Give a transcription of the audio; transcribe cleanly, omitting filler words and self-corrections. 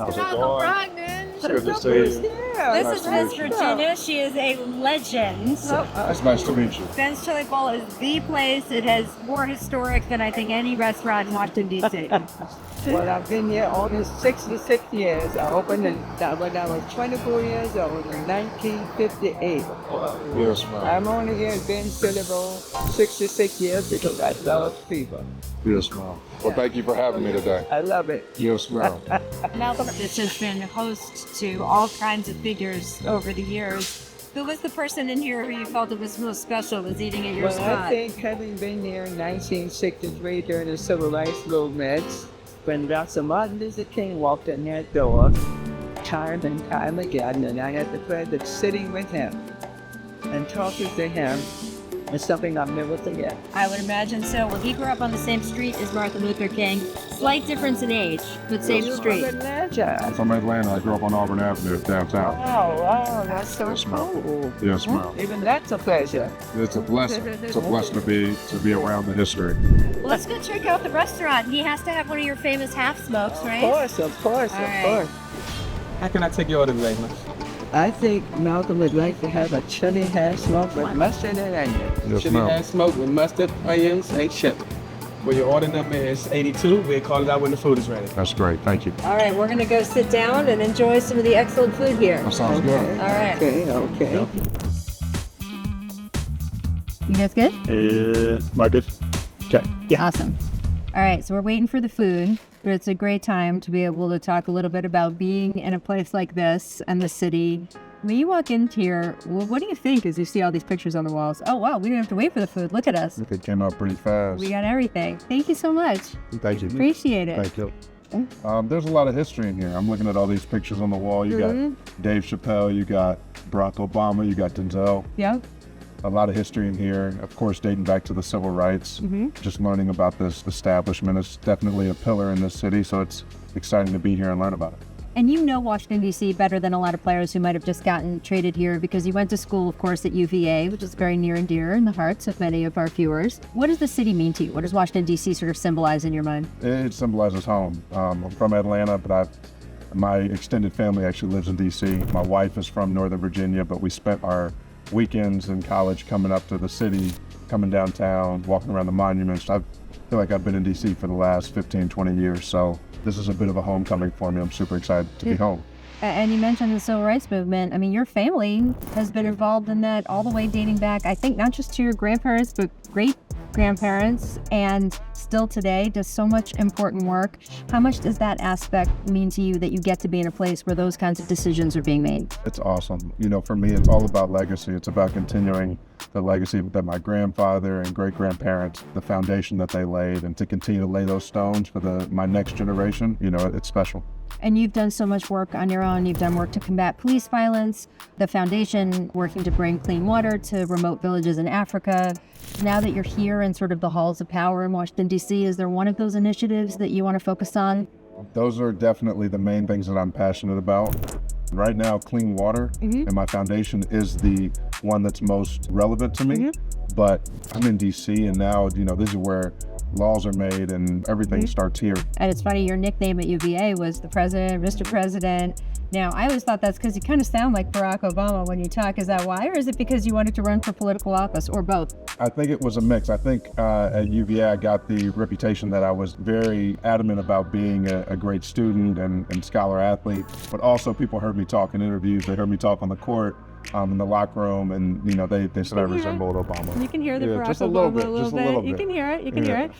How's it Welcome, going? Brogdon. It's good to see you. This is Miss Virginia. She is a legend. It's nice to meet you. Ben's Chili Bowl is the place. It has more historic than I think any restaurant in Washington, D.C. Well, I've been here almost 66 years. I opened when I was 24 years old in 1958. Yes, ma'am. I'm only here in Ben Chili Bowl 66 years because I love people. Yes, ma'am. Well, thank you for having me today. I love it. Yes, ma'am. Malcolm, this has been host to all kinds of figures over the years. Who was the person in here who you felt it was most special was eating at your Well, spot? I think having been here in 1963 during the Civil Rights Movement, when Dr. Martin Luther King walked in that door, time and time again, and I had the pleasure of sitting with him and talking to him, is something I'll never forget. I would imagine so. Well, he grew up on the same street as Martin Luther King. Slight difference in age, but same street. Atlanta. From Atlanta. I grew up on Auburn Avenue, downtown. Oh, wow, that's so Yes, ma'am. cool. Yes, ma'am. Even that's a pleasure. It's a blessing. It's a blessing to be around the history. Well, let's go check out the restaurant. He has to have one of your famous half smokes, right? Of course, All of right. course. How can I take your order today, man? I think Malcolm would like to have a chili hash smoke with mustard and onion. Yes, Chili ma'am. and smoke with mustard, onions, and chili. Well, your order number is 82. We'll call it out when the food is ready. That's great. Thank you. All right, we're going to go sit down and enjoy some of the excellent food here. That sounds good. All right. Okay. You guys good? Might be. Okay. Awesome. All right, so we're waiting for the food, but it's a great time to be able to talk a little bit about being in a place like this and the city. When you walk in here, well, what do you think as you see all these pictures on the walls? Oh, wow, we didn't have to wait for the food. Look at us. It came out pretty fast. We got everything. Thank you so much. Thank you. Appreciate it. Thank you. There's a lot of history in here. I'm looking at all these pictures on the wall. You got Dave Chappelle, you got Barack Obama, you got Denzel. Yep. A lot of history in here, of course, dating back to the civil rights. Just learning about this establishment is definitely a pillar in this city, so it's exciting to be here and learn about it. And you know Washington, D.C. better than a lot of players who might have just gotten traded here because you went to school, of course, at UVA, which is very near and dear in the hearts of many of our viewers. What does the city mean to you? What does Washington, D.C. sort of symbolize in your mind? It symbolizes home. I'm from Atlanta, but my extended family actually lives in D.C. My wife is from Northern Virginia, but we spent our weekends in college coming up to the city, coming downtown, walking around the monuments. I feel like I've been in D.C. for the last 15, 20 years, so this is a bit of a homecoming for me. I'm super excited to be home. And you mentioned the civil rights movement. I mean, your family has been involved in that all the way dating back, I think, not just to your grandparents, but great-grandparents, and still today does so much important work. How much does that aspect mean to you that you get to be in a place where those kinds of decisions are being made? It's awesome. You know, for me, it's all about legacy. It's about continuing the legacy that my grandfather and great-grandparents, the foundation that they laid, and to continue to lay those stones for my next generation. You know, it's special. And you've done so much work on your own. You've done work to combat police violence, the foundation working to bring clean water to remote villages in Africa. Now that you're here in sort of the halls of power in Washington, D.C., is there one of those initiatives that you want to focus on? Those are definitely the main things that I'm passionate about. Right now, clean water and my foundation is the one that's most relevant to me. But I'm in D.C. and now, you know, this is where laws are made and everything starts here. And it's funny, your nickname at UVA was the President, Mr. President. Now, I always thought that's because you kind of sound like Barack Obama when you talk. Is that why? Or is it because you wanted to run for political office, or both? I think it was a mix. I think at UVA, I got the reputation that I was very adamant about being a great student and scholar athlete, but also people heard me talk in interviews. They heard me talk on the court, in the locker room, and, you know, they said I resembled Obama. You can hear the Yeah, Barack just a Obama little bit, a little just a bit. little You bit. can hear it. You can hear it.